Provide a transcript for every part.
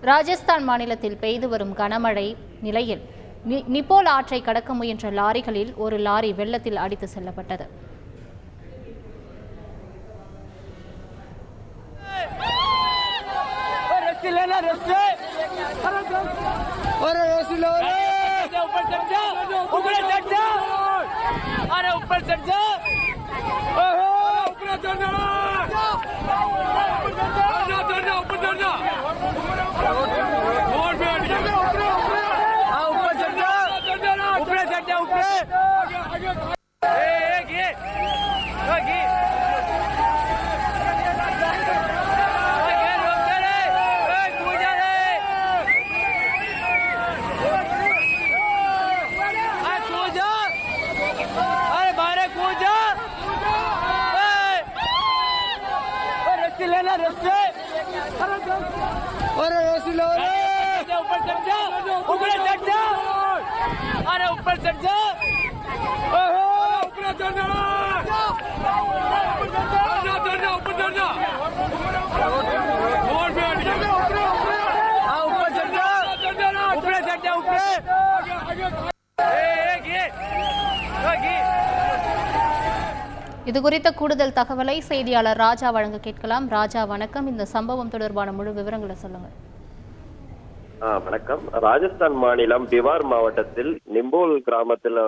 ராஜஸ்தான் மாநிலத்தில் பெய்து வரும் கனமழை நிலையில் நிப்போல் ஆற்றை கடக்க முயன்ற லாரிகளில் ஒரு லாரி வெள்ளத்தில் அடித்து செல்லப்பட்டது. இது குறித்த கூடுதல் தகவலை செய்தியாளர் ராஜா வழங்க கேட்கலாம். ராஜா வணக்கம். இந்த சம்பவம் தொடர்பான முழு விவரங்களை சொல்லுங்க. வணக்கம். ராஜஸ்தான் மாநிலம் பிவார் மாவட்டத்தில் நிம்போல் கிராமத்தில்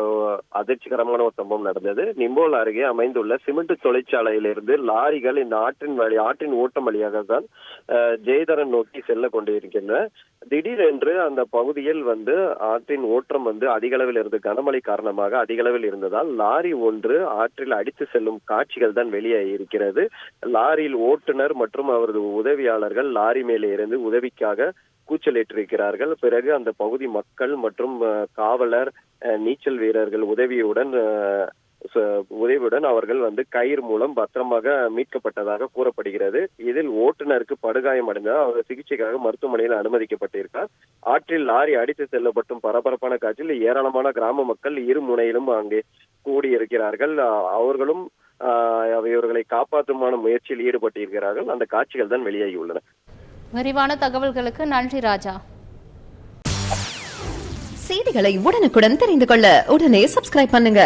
அதிர்ச்சிகரமான ஒரு சம்பவம் நடந்தது. நிம்போல் அருகே அமைந்துள்ள சிமெண்ட் தொழிற்சாலையிலிருந்து லாரிகள் இந்த ஆற்றின் ஓட்டம் வழியாக தான் ஜெயதரன் நோக்கி செல்ல கொண்டிருக்கின்றன. திடீரென்று அந்த பகுதியில் ஆற்றின் ஓட்டம் அதிக அளவில் இருந்து கனமழை காரணமாக அதிக அளவில் இருந்ததால் லாரி ஒன்று ஆற்றில் அடித்து செல்லும் காட்சிகள் தான் வெளியாகி இருக்கிறது. லாரியில் ஓட்டுநர் மற்றும் அவரது உதவியாளர்கள் லாரி மேலே இருந்து உதவிக்காக கூச்சலிட்டிருக்கிறார்கள். பிறகு அந்த பகுதி மக்கள் மற்றும் காவலர், நீச்சல் வீரர்கள் உதவியுடன் அவர்கள் கயிறு மூலம் பத்திரமாக மீட்கப்பட்டதாக கூறப்படுகிறது. இதில் ஓட்டுநருக்கு படுகாயம் அடைந்தால் அவர் சிகிச்சைக்காக மருத்துவமனையில் அனுமதிக்கப்பட்டிருக்கார். ஆற்றில் லாரி அடித்து செல்லப்பட்டும் பரபரப்பான காட்சியில் ஏராளமான கிராம மக்கள் இரு முனையிலும் அங்கே கூடியிருக்கிறார்கள். அவர்களும் இவர்களை காப்பாற்றுமான முயற்சியில் ஈடுபட்டிருக்கிறார்கள். அந்த காட்சிகள் தான் வெளியாகியுள்ளன. விரிவான தகவல்களுக்கு நன்றி ராஜா. செய்திகளை உடனுக்குடன் தெரிந்து கொள்ள உடனே சப்ஸ்கிரைப் பண்ணுங்க.